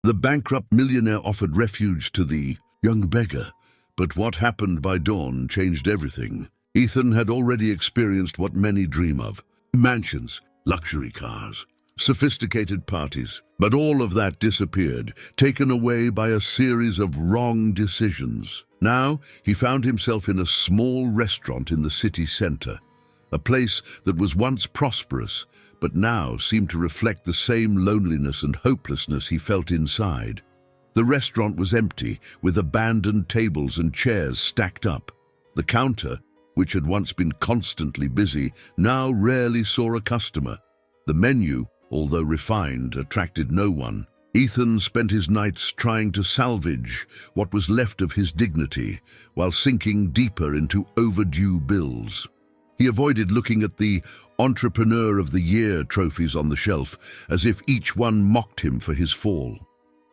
The bankrupt millionaire offered refuge to the young beggar, but what happened by dawn changed everything. Ethan had already experienced what many dream of: mansions, luxury cars, sophisticated parties. But all of that disappeared, taken away by a series of wrong decisions. Now he found himself in a small restaurant in the city center, a place that was once prosperous, but now seemed to reflect the same loneliness and hopelessness he felt inside. The restaurant was empty, with abandoned tables and chairs stacked up. The counter, which had once been constantly busy, now rarely saw a customer. The menu, although refined, attracted no one. Ethan spent his nights trying to salvage what was left of his dignity, while sinking deeper into overdue bills. He avoided looking at the Entrepreneur of the Year trophies on the shelf, as if each one mocked him for his fall.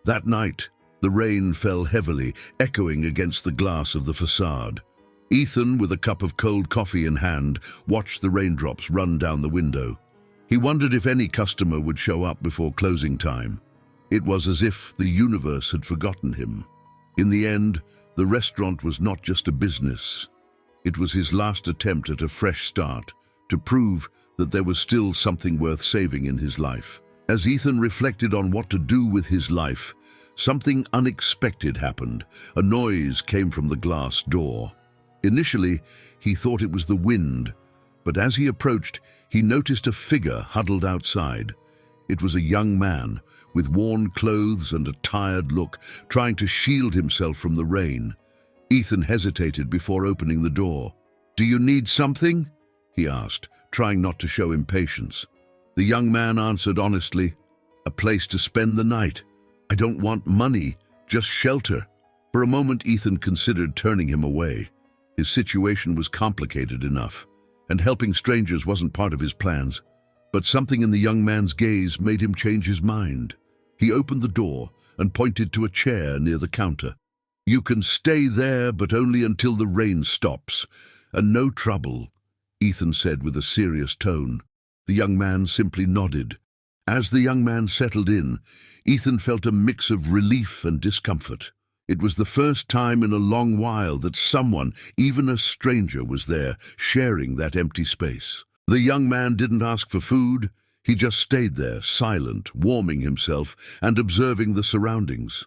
That night, the rain fell heavily, echoing against the glass of the facade. Ethan, with a cup of cold coffee in hand, watched the raindrops run down the window. He wondered if any customer would show up before closing time. It was as if the universe had forgotten him. In the end, the restaurant was not just a business. It was his last attempt at a fresh start, to prove that there was still something worth saving in his life. As Ethan reflected on what to do with his life, something unexpected happened. A noise came from the glass door. Initially, he thought it was the wind, but as he approached, he noticed a figure huddled outside. It was a young man, with worn clothes and a tired look, trying to shield himself from the rain. Ethan hesitated before opening the door. "Do you need something?" he asked, trying not to show impatience. The young man answered honestly, "A place to spend the night. I don't want money, just shelter." For a moment, Ethan considered turning him away. His situation was complicated enough, and helping strangers wasn't part of his plans. But something in the young man's gaze made him change his mind. He opened the door and pointed to a chair near the counter. "You can stay there, but only until the rain stops, and no trouble," Ethan said with a serious tone. The young man simply nodded. As the young man settled in, Ethan felt a mix of relief and discomfort. It was the first time in a long while that someone, even a stranger, was there, sharing that empty space. The young man didn't ask for food. He just stayed there, silent, warming himself and observing the surroundings.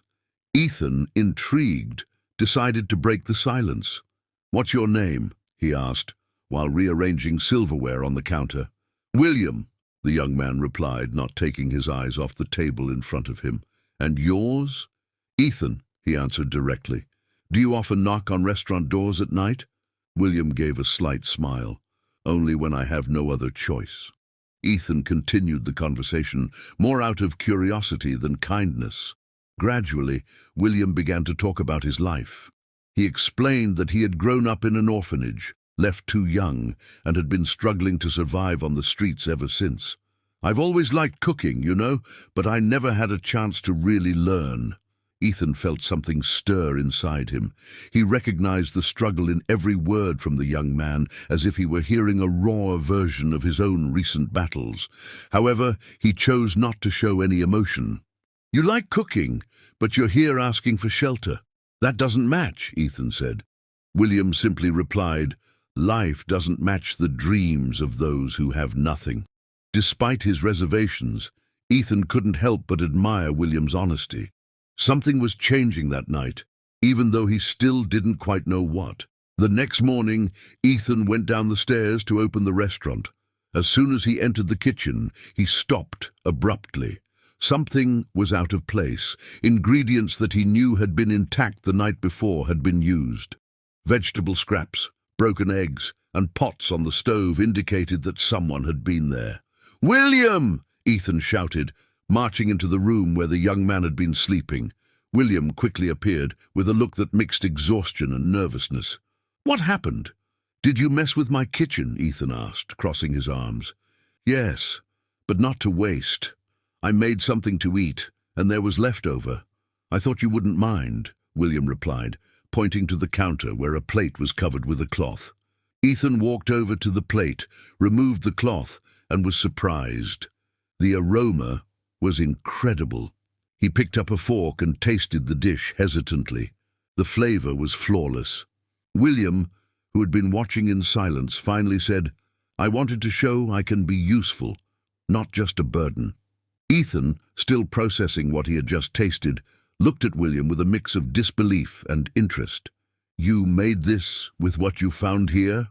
Ethan, intrigued, decided to break the silence. "What's your name?" he asked, while rearranging silverware on the counter. "William," the young man replied, not taking his eyes off the table in front of him. "And yours?" "Ethan," he answered directly. "Do you often knock on restaurant doors at night?" William gave a slight smile. "Only when I have no other choice." Ethan continued the conversation, more out of curiosity than kindness. Gradually, William began to talk about his life. He explained that he had grown up in an orphanage, left too young, and had been struggling to survive on the streets ever since. "I've always liked cooking, you know, but I never had a chance to really learn." Ethan felt something stir inside him. He recognized the struggle in every word from the young man, as if he were hearing a raw version of his own recent battles. However, he chose not to show any emotion. "You like cooking, but you're here asking for shelter. That doesn't match," Ethan said. William simply replied, "Life doesn't match the dreams of those who have nothing." Despite his reservations, Ethan couldn't help but admire William's honesty. Something was changing that night, even though he still didn't quite know what. The next morning, Ethan went down the stairs to open the restaurant. As soon as he entered the kitchen, he stopped abruptly. Something was out of place. Ingredients that he knew had been intact the night before had been used. Vegetable scraps, broken eggs, and pots on the stove indicated that someone had been there. "William!" Ethan shouted, marching into the room where the young man had been sleeping. William quickly appeared, with a look that mixed exhaustion and nervousness. "What happened?" "Did you mess with my kitchen?" Ethan asked, crossing his arms. "Yes, but not to waste. I made something to eat, and there was leftover. I thought you wouldn't mind," William replied, pointing to the counter where a plate was covered with a cloth. Ethan walked over to the plate, removed the cloth, and was surprised. The aroma was incredible. He picked up a fork and tasted the dish hesitantly. The flavor was flawless. William, who had been watching in silence, finally said, "I wanted to show I can be useful, not just a burden." Ethan, still processing what he had just tasted, looked at William with a mix of disbelief and interest. "You made this with what you found here?"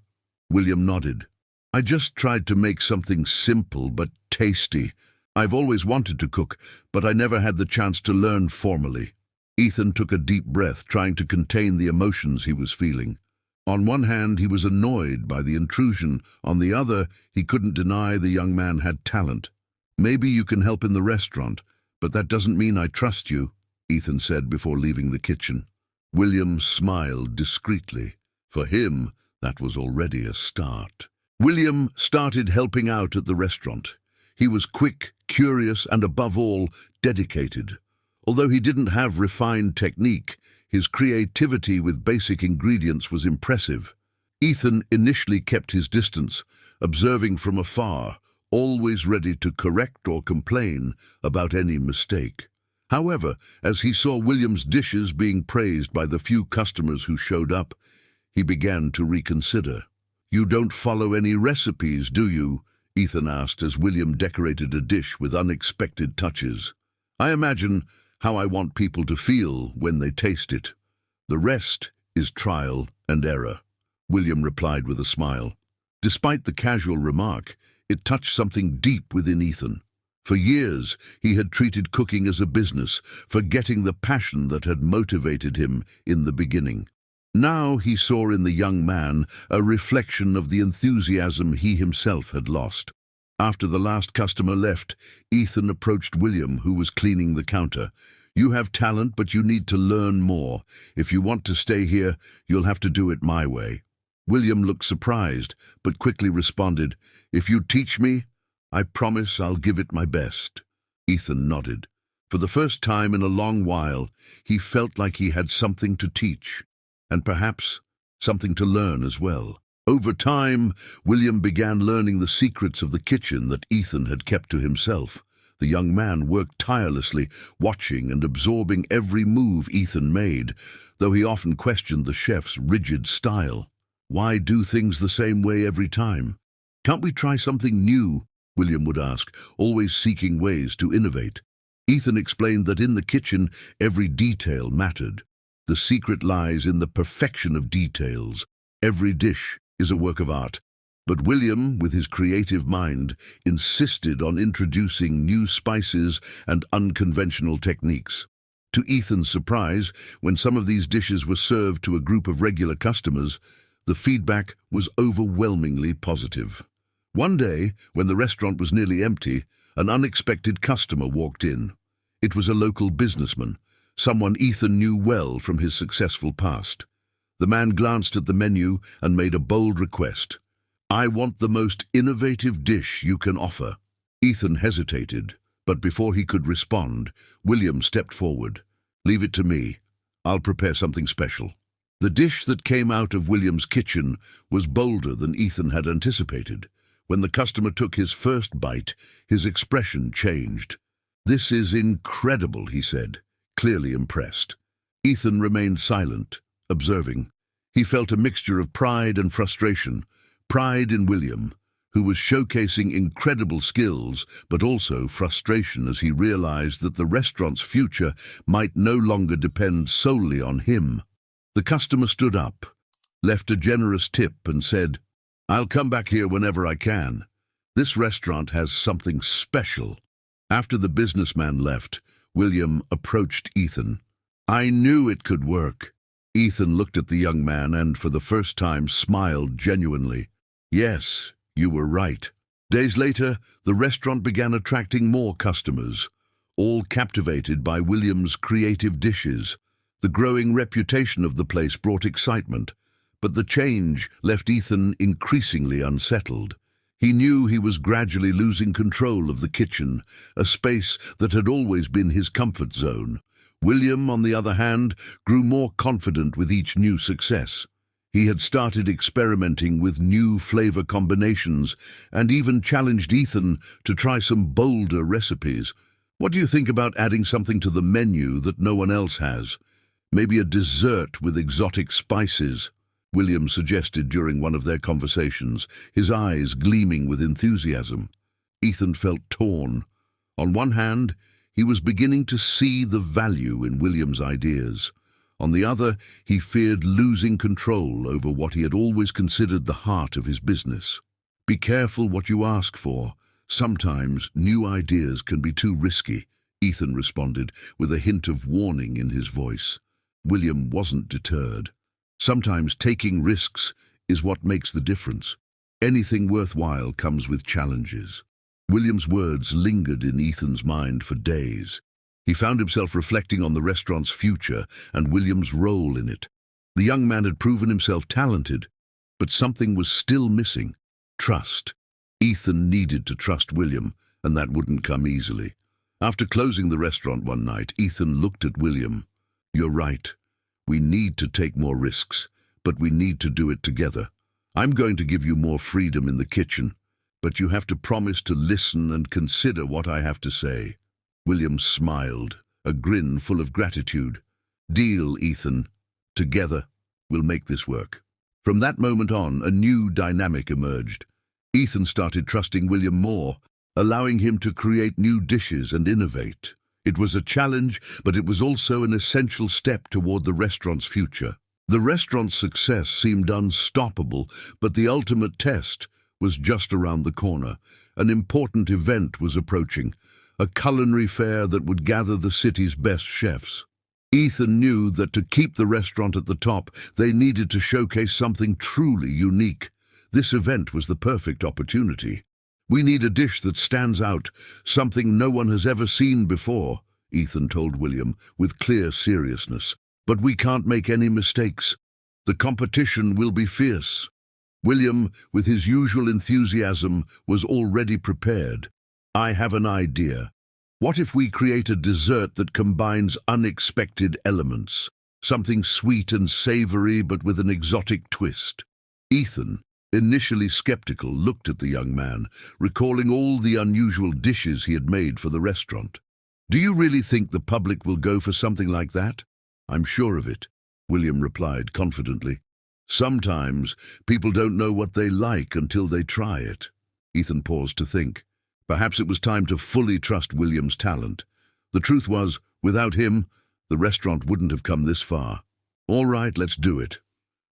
William nodded. "I just tried to make something simple but tasty. I've always wanted to cook, but I never had the chance to learn formally." Ethan took a deep breath, trying to contain the emotions he was feeling. On one hand, he was annoyed by the intrusion. On the other, he couldn't deny the young man had talent. "Maybe you can help in the restaurant, but that doesn't mean I trust you," Ethan said before leaving the kitchen. William smiled discreetly. For him, that was already a start. William started helping out at the restaurant. He was quick, curious, and above all, dedicated. Although he didn't have refined technique, his creativity with basic ingredients was impressive. Ethan initially kept his distance, observing from afar, always ready to correct or complain about any mistake. However, as he saw William's dishes being praised by the few customers who showed up, he began to reconsider. "You don't follow any recipes, do you?" Ethan asked as William decorated a dish with unexpected touches. "I imagine how I want people to feel when they taste it. The rest is trial and error," William replied with a smile. Despite the casual remark, it touched something deep within Ethan. For years, he had treated cooking as a business, forgetting the passion that had motivated him in the beginning. Now he saw in the young man a reflection of the enthusiasm he himself had lost. After the last customer left, Ethan approached William, who was cleaning the counter. "You have talent, but you need to learn more. If you want to stay here, you'll have to do it my way." William looked surprised, but quickly responded, "If you teach me, I promise I'll give it my best." Ethan nodded. For the first time in a long while, he felt like he had something to teach, and perhaps something to learn as well. Over time, William began learning the secrets of the kitchen that Ethan had kept to himself. The young man worked tirelessly, watching and absorbing every move Ethan made, though he often questioned the chef's rigid style. "Why do things the same way every time? Can't we try something new?" William would ask, always seeking ways to innovate. Ethan explained that in the kitchen, every detail mattered. The secret lies in the perfection of details. Every dish is a work of art. But William, with his creative mind, insisted on introducing new spices and unconventional techniques. To Ethan's surprise, when some of these dishes were served to a group of regular customers, the feedback was overwhelmingly positive. One day, when the restaurant was nearly empty, an unexpected customer walked in. It was a local businessman, someone Ethan knew well from his successful past. The man glanced at the menu and made a bold request. "I want the most innovative dish you can offer." Ethan hesitated, but before he could respond, William stepped forward. "Leave it to me. I'll prepare something special." The dish that came out of William's kitchen was bolder than Ethan had anticipated. When the customer took his first bite, his expression changed. "This is incredible," he said, clearly impressed. Ethan remained silent, observing. He felt a mixture of pride and frustration. Pride in William, who was showcasing incredible skills, but also frustration as he realized that the restaurant's future might no longer depend solely on him. The customer stood up, left a generous tip, and said, "I'll come back here whenever I can. This restaurant has something special." After the businessman left, William approached Ethan. "I knew it could work." Ethan looked at the young man and, for the first time, smiled genuinely. "Yes, you were right." Days later, the restaurant began attracting more customers, all captivated by William's creative dishes. The growing reputation of the place brought excitement, but the change left Ethan increasingly unsettled. He knew he was gradually losing control of the kitchen, a space that had always been his comfort zone. William, on the other hand, grew more confident with each new success. He had started experimenting with new flavor combinations and even challenged Ethan to try some bolder recipes. What do you think about adding something to the menu that no one else has? Maybe a dessert with exotic spices, William suggested during one of their conversations, his eyes gleaming with enthusiasm. Ethan felt torn. On one hand, he was beginning to see the value in William's ideas. On the other, he feared losing control over what he had always considered the heart of his business. Be careful what you ask for. Sometimes new ideas can be too risky, Ethan responded, with a hint of warning in his voice. William wasn't deterred. Sometimes taking risks is what makes the difference. Anything worthwhile comes with challenges. William's words lingered in Ethan's mind for days. He found himself reflecting on the restaurant's future and William's role in it. The young man had proven himself talented, but something was still missing: trust. Ethan needed to trust William, and that wouldn't come easily. After closing the restaurant one night, Ethan looked at William. "You're right. We need to take more risks, but we need to do it together. I'm going to give you more freedom in the kitchen, but you have to promise to listen and consider what I have to say." William smiled, a grin full of gratitude. "Deal, Ethan. Together, we'll make this work." From that moment on, a new dynamic emerged. Ethan started trusting William more, allowing him to create new dishes and innovate. It was a challenge, but it was also an essential step toward the restaurant's future. The restaurant's success seemed unstoppable, but the ultimate test was just around the corner. An important event was approaching, a culinary fair that would gather the city's best chefs. Ethan knew that to keep the restaurant at the top, they needed to showcase something truly unique. This event was the perfect opportunity. "We need a dish that stands out, something no one has ever seen before," Ethan told William with clear seriousness. "But we can't make any mistakes. The competition will be fierce." William, with his usual enthusiasm, was already prepared. "I have an idea. What if we create a dessert that combines unexpected elements? Something sweet and savory, but with an exotic twist." Ethan, initially skeptical, looked at the young man, recalling all the unusual dishes he had made for the restaurant. "Do you really think the public will go for something like that?" "I'm sure of it," William replied confidently. "Sometimes people don't know what they like until they try it." Ethan paused to think. Perhaps it was time to fully trust William's talent. The truth was, without him, the restaurant wouldn't have come this far. "All right, let's do it.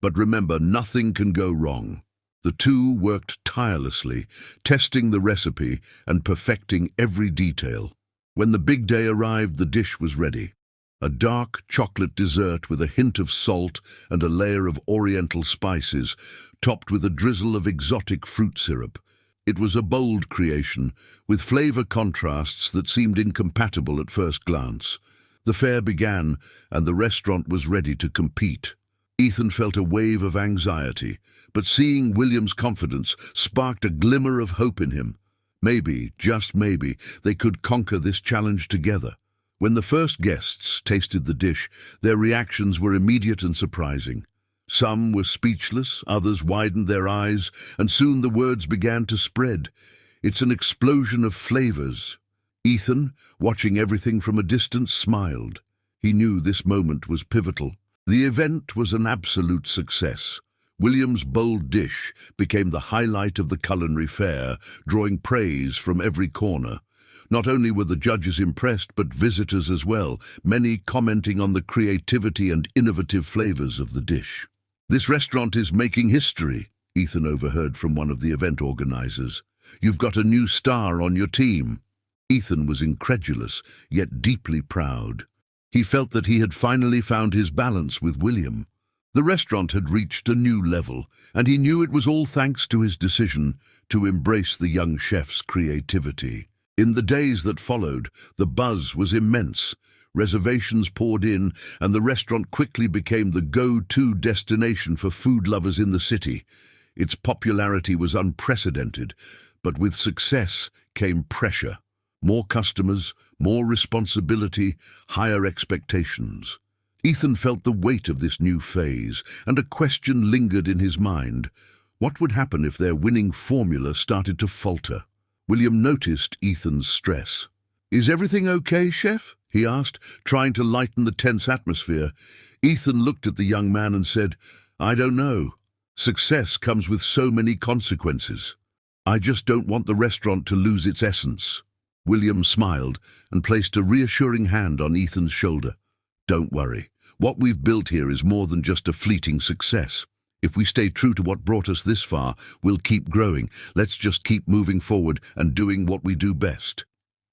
But remember, nothing can go wrong." The two worked tirelessly, testing the recipe and perfecting every detail. When the big day arrived, the dish was ready. A dark chocolate dessert with a hint of salt and a layer of oriental spices, topped with a drizzle of exotic fruit syrup. It was a bold creation, with flavor contrasts that seemed incompatible at first glance. The fair began, and the restaurant was ready to compete. Ethan felt a wave of anxiety, but seeing William's confidence sparked a glimmer of hope in him. Maybe, just maybe, they could conquer this challenge together. When the first guests tasted the dish, their reactions were immediate and surprising. Some were speechless, others widened their eyes, and soon the words began to spread. "It's an explosion of flavors." Ethan, watching everything from a distance, smiled. He knew this moment was pivotal. The event was an absolute success. William's bold dish became the highlight of the culinary fair, drawing praise from every corner. Not only were the judges impressed, but visitors as well, many commenting on the creativity and innovative flavors of the dish. "This restaurant is making history," Ethan overheard from one of the event organizers. "You've got a new star on your team." Ethan was incredulous, yet deeply proud. He felt that he had finally found his balance with William. The restaurant had reached a new level, and he knew it was all thanks to his decision to embrace the young chef's creativity. In the days that followed, the buzz was immense. Reservations poured in, and the restaurant quickly became the go-to destination for food lovers in the city. Its popularity was unprecedented, but with success came pressure. More customers, more responsibility, higher expectations. Ethan felt the weight of this new phase, and a question lingered in his mind. What would happen if their winning formula started to falter? William noticed Ethan's stress. "Is everything okay, chef?" he asked, trying to lighten the tense atmosphere. Ethan looked at the young man and said, "I don't know. Success comes with so many consequences. I just don't want the restaurant to lose its essence." William smiled and placed a reassuring hand on Ethan's shoulder. "Don't worry. What we've built here is more than just a fleeting success. If we stay true to what brought us this far, we'll keep growing. Let's just keep moving forward and doing what we do best."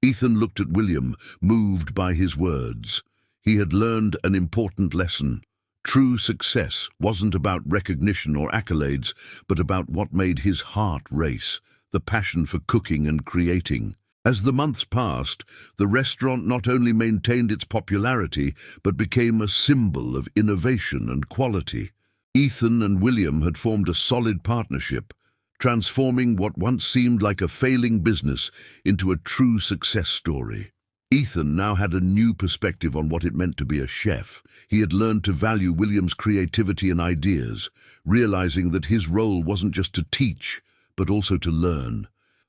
Ethan looked at William, moved by his words. He had learned an important lesson. True success wasn't about recognition or accolades, but about what made his heart race, the passion for cooking and creating. As the months passed, the restaurant not only maintained its popularity, but became a symbol of innovation and quality. Ethan and William had formed a solid partnership, transforming what once seemed like a failing business into a true success story. Ethan now had a new perspective on what it meant to be a chef. He had learned to value William's creativity and ideas, realizing that his role wasn't just to teach, but also to learn.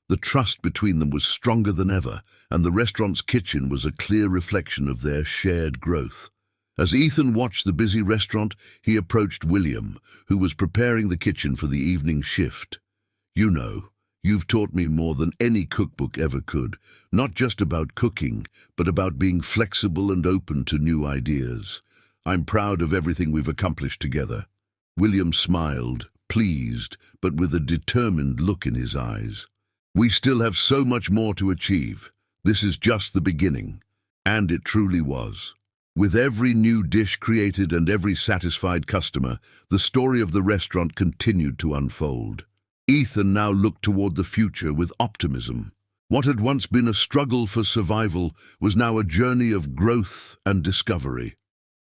The trust between them was stronger than ever, and the restaurant's kitchen was a clear reflection of their shared growth. As Ethan watched the busy restaurant, he approached William, who was preparing the kitchen for the evening shift. "You know, you've taught me more than any cookbook ever could, not just about cooking, but about being flexible and open to new ideas. I'm proud of everything we've accomplished together." William smiled, pleased, but with a determined look in his eyes. "We still have so much more to achieve. This is just the beginning." And it truly was. With every new dish created and every satisfied customer, the story of the restaurant continued to unfold. Ethan now looked toward the future with optimism. What had once been a struggle for survival was now a journey of growth and discovery.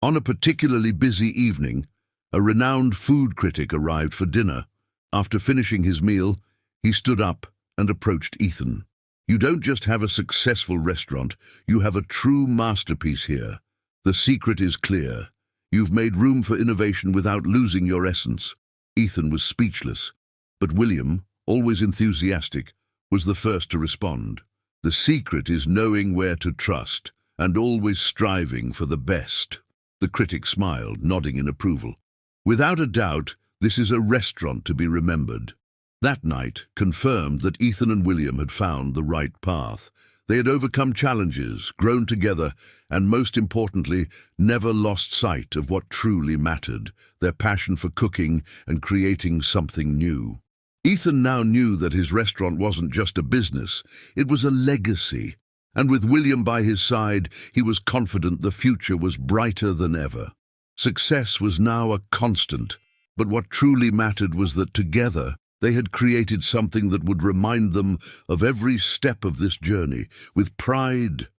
On a particularly busy evening, a renowned food critic arrived for dinner. After finishing his meal, he stood up and approached Ethan. "You don't just have a successful restaurant, you have a true masterpiece here. The secret is clear. You've made room for innovation without losing your essence." Ethan was speechless, but William, always enthusiastic, was the first to respond. "The secret is knowing where to trust and always striving for the best." The critic smiled, nodding in approval. "Without a doubt, this is a restaurant to be remembered." That night confirmed that Ethan and William had found the right path. They had overcome challenges, grown together, and most importantly, never lost sight of what truly mattered, their passion for cooking and creating something new. Ethan now knew that his restaurant wasn't just a business, it was a legacy. And with William by his side, he was confident the future was brighter than ever. Success was now a constant, but what truly mattered was that together, they had created something that would remind them of every step of this journey, with pride